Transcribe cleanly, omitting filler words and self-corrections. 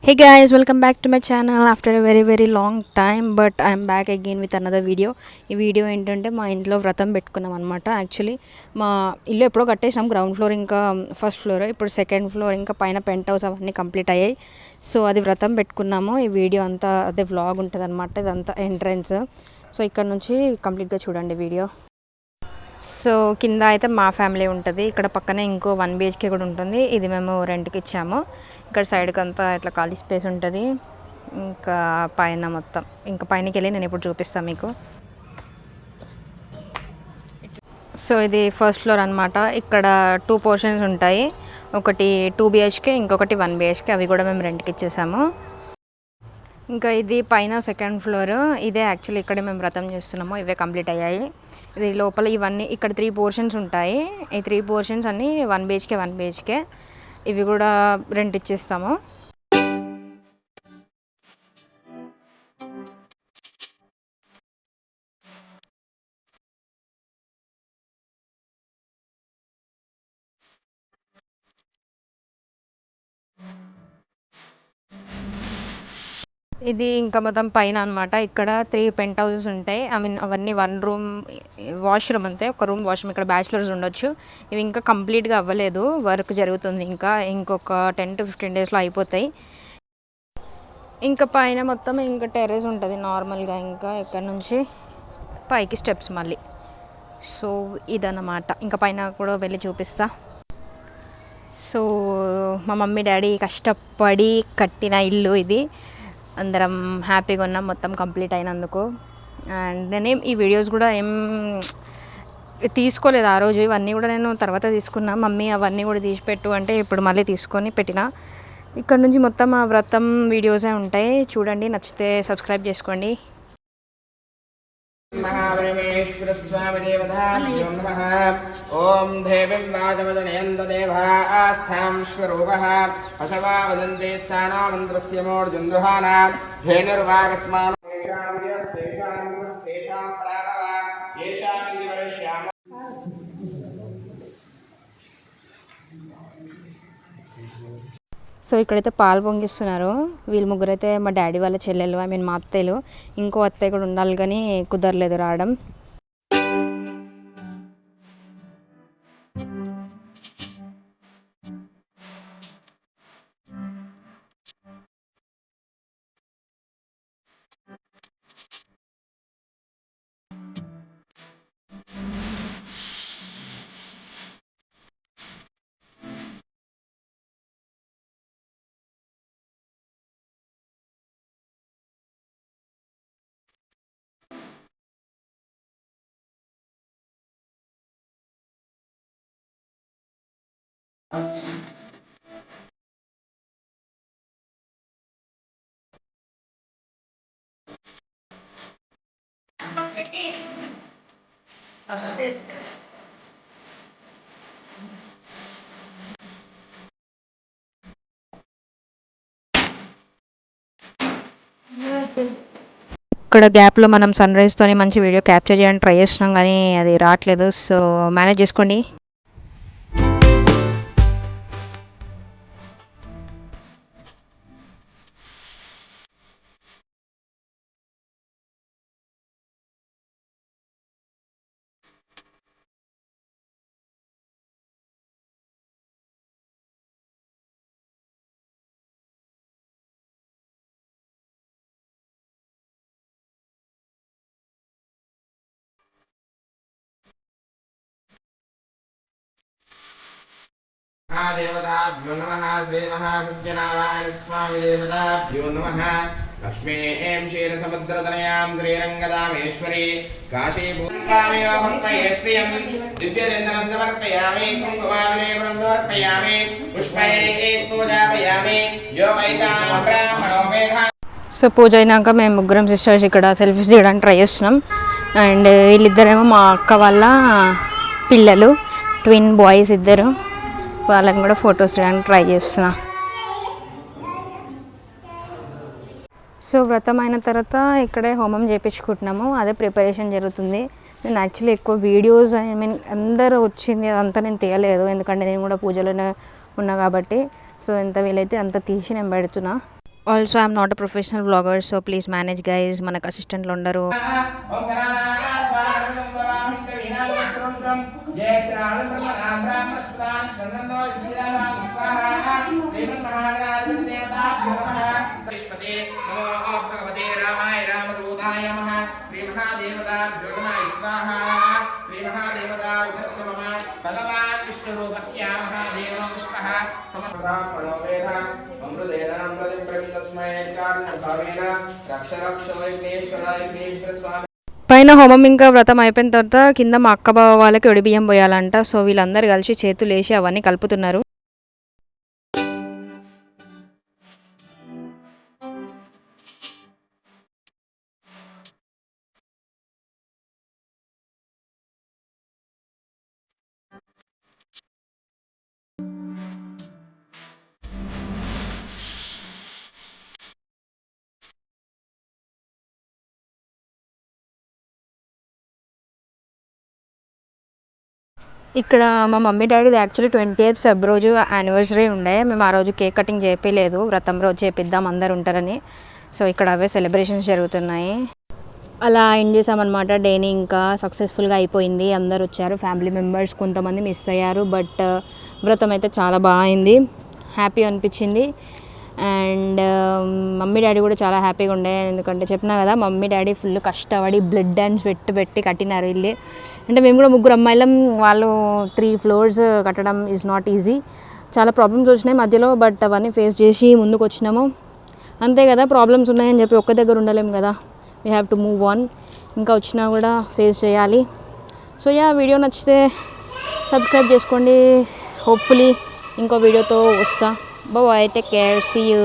Hey guys, welcome back to my channel after a very long time, but I'm back again with another video. ఈ video ఏంటంటే మా ఇంట్లో వ్రతం పెట్టుకున్నాం అనమాట. యాక్చువల్లీ మా ఇల్లు ఎప్పుడో కట్టేసాం, గ్రౌండ్ ఫ్లోర్ ఇంకా ఫస్ట్ ఫ్లోర్, ఇప్పుడు సెకండ్ ఫ్లోర్ ఇంకా పైన పెంట్ హౌస్ అవన్నీ కంప్లీట్ అయ్యాయి. సో అది వ్రతం పెట్టుకున్నాము. ఈ వీడియో అంతా అదే వ్లాగ్ ఉంటుంది అనమాట. ఇదంతా ఎంట్రన్స్. సో ఇక్కడ నుంచి కంప్లీట్గా చూడండి వీడియో. సో కింద అయితే మా ఫ్యామిలీ ఉంటుంది, ఇక్కడ పక్కనే ఇంకో 1 BHK కూడా ఉంటుంది. ఇది మేము రెంట్కి ఇచ్చాము. ఇక్కడ సైడ్కి అంతా ఇట్లా ఖాళీ స్పేస్ ఉంటుంది. ఇంకా పైన మొత్తం ఇంకా పైనకి వెళ్ళి నేను ఇప్పుడు చూపిస్తాను మీకు. సో ఇది ఫస్ట్ ఫ్లోర్ అనమాట. ఇక్కడ 2 పోర్షన్స్ ఉంటాయి, ఒకటి 2 BHK, ఇంకొకటి 1 BHK. అవి కూడా మేము రెంట్కి ఇచ్చేసాము. ఇంకా ఇది పైన సెకండ్ ఫ్లోర్. ఇదే యాక్చువల్లీ ఇక్కడే మేము వ్రతం చేస్తున్నాము. ఇవే కంప్లీట్ అయ్యాయి. ఇది లోపల ఇవన్నీ ఇక్కడ 3 పోర్షన్స్ ఉంటాయి. ఈ 3 పోర్షన్స్ అన్నీ 1 BHK 1 BHK. ఇవి కూడా రెంట్ ఇచ్చేస్తాము. ఇది ఇంకా మొత్తం పైన అనమాట. ఇక్కడ 3 పెంట్ హౌసెస్ ఉంటాయి. ఐ మీన్ అవన్నీ 1 రూమ్ వాష్రూమ్ అంతే, ఒక రూమ్ వాష్రూమ్. ఇక్కడ బ్యాచిలర్స్ ఉండొచ్చు. ఇవి ఇంకా కంప్లీట్గా అవ్వలేదు, వర్క్ జరుగుతుంది. ఇంకా ఇంకొక 10 to 15 డేస్లో అయిపోతాయి. ఇంకా పైన మొత్తం ఇంకా టెర్రస్ ఉంటుంది నార్మల్గా. ఇంకా ఇక్కడ నుంచి పైకి స్టెప్స్ మళ్ళీ. సో ఇదన్నమాట. ఇంకా పైన కూడా వెళ్ళి చూపిస్తా. సో మా మమ్మీ డాడీ కష్టపడి కట్టిన ఇల్లు ఇది. అందరం హ్యాపీగా ఉన్నాం మొత్తం కంప్లీట్ అయినందుకు. అండ్ నేను ఈ వీడియోస్ కూడా ఏం తీసుకోలేదు ఆ రోజు. ఇవన్నీ కూడా నేను తర్వాత తీసుకున్నా. మమ్మీ అవన్నీ కూడా తీసిపెట్టు అంటే ఇప్పుడు మళ్ళీ తీసుకొని పెట్టిన. ఇక్కడ నుంచి మొత్తం ఆ వ్రతం వీడియోసే ఉంటాయి, చూడండి. నచ్చితే సబ్స్క్రైబ్ చేసుకోండి. ఓం దేవీం వాజమజనయంతదేవాస్థాం స్వరూపః పశవా వదంతే స్థానామంత్రస్య మూర్జన్దుహానా ధేనుర్వాగస్మాన్ తేషాం యస్తేషాం తేషాం ప్రాగవ యేషాం దివర్ష్యామ. సో ఇక్కడైతే పాలు పొంగిస్తున్నారు. వీళ్ళు ముగ్గురైతే మా డాడీ వాళ్ళ చెల్లెలు, ఐ మీన్ మా అత్తయ్యలు. ఇంకో అత్తయ్య కూడా ఉండాలి కానీ కుదరలేదు రావడం. ఇక్కడ గ్యాప్లో మనం సన్ రైజ్తోని మంచి వీడియో క్యాప్చర్ చేయడానికి ట్రై చేస్తున్నాం కానీ అది రావట్లేదు. సో మేనేజ్ చేసుకోండి. దేవతాభ్యో నమః. శ్రీ మహాసత్యనారాయణ స్వామి దేవతాభ్యో నమః. లక్ష్మీం క్షీరసముద్రతనయాం శ్రీరంగదామేశ్వరీ కాశీభూమికామేవ భక్తయే శ్రియం దివ్యచందనం సమర్పయామి. కుంకుమాభిలేపనం సమర్పయామి. పుష్పైః పూజాపయామి. యో వైతాం బ్రాహ్మణో వేద. సో పూజ అయినాక మేము ముగ్గురం సిస్టర్స్ ఇక్కడ సెల్ఫీస్ తీయడానికి ట్రై చేస్తున్నాం. అండ్ వీళ్ళిద్దరేమో మా అక్క వాళ్ళ పిల్లలు, ట్విన్ బాయ్స్ ఇద్దరు. వాళ్ళని కూడా ఫొటోస్ తీయడానికి ట్రై చేస్తున్నా. సో వ్రతం అయిన తర్వాత ఇక్కడే హోమం చేయించుకుంటున్నాము, అదే ప్రిపరేషన్ జరుగుతుంది. నేను యాక్చువల్లీ ఎక్కువ వీడియోస్, ఐ మీన్ అందరూ వచ్చింది అదంతా నేను తీయలేదు, ఎందుకంటే నేను కూడా పూజలోనే ఉన్నా కాబట్టి. సో ఎంత వీలైతే అంత తీసి నేను పెడుతున్నా. Also I'm not a professional vlogger, so please manage guys. మనకు అసిస్టెంట్లు ఉండరు. భగవాన్ విష్ణు రూపస్య మహాదేవ పుష్పః సమర్పణో వేద అమృతేన అమృతం ప్రవితస్మై కారణభావేన రక్ష రక్ష విఘ్నేశ్వర విఘ్నేశ్వర స్వామి. పైన హోమం ఇంకా వ్రతం అయిపోయిన తర్వాత కింద మా అక్క బావ వాళ్ళకి ఒడి బియ్యం పోయాలంట. సో వీళ్ళందరూ కలిసి చేతులు వేసి అవన్నీ కలుపుతున్నారు. ఇక్కడ మా మమ్మీ డాడీది యాక్చువల్లీ 28th Feb రోజు యానివర్సరీ ఉండే. మేము ఆ రోజు కేక్ కటింగ్ చేయలేదు, వ్రతం రోజు చేపిద్దాం అందరు ఉంటారని. సో ఇక్కడ అవే సెలబ్రేషన్స్ జరుగుతున్నాయి. అలా ఎండ్ చేసామన్నమాట డేని. ఇంకా సక్సెస్ఫుల్గా అయిపోయింది. అందరు వచ్చారు, ఫ్యామిలీ మెంబర్స్ కొంతమంది మిస్ అయ్యారు. బట్ వ్రతం అయితే చాలా బాగా అయింది, హ్యాపీ అనిపించింది. అండ్ మమ్మీ డాడీ కూడా చాలా హ్యాపీగా ఉండే. ఎందుకంటే చెప్పినా కదా, మమ్మీ డాడీ ఫుల్ కష్టపడి బ్లడ్ డాన్స్ పెట్టి కట్టినారు ఇల్లు. అంటే మేము కూడా ముగ్గురు అమ్మాయిలం, వాళ్ళు 3 floors కట్టడం ఈజ్ నాట్ ఈజీ. చాలా ప్రాబ్లమ్స్ వచ్చినాయి మధ్యలో, బట్ అవన్నీ ఫేస్ చేసి ముందుకు వచ్చినాము. అంతే కదా, ప్రాబ్లమ్స్ ఉన్నాయని చెప్పి ఒక్క దగ్గర ఉండలేము కదా, we have to move on. ఇంకా వచ్చినా కూడా ఫేస్ చేయాలి. సో వీడియో నచ్చితే సబ్స్క్రైబ్ చేసుకోండి. హోప్ఫుల్లీ ఇంకో వీడియోతో వస్తా. Bye bye, take care, see you.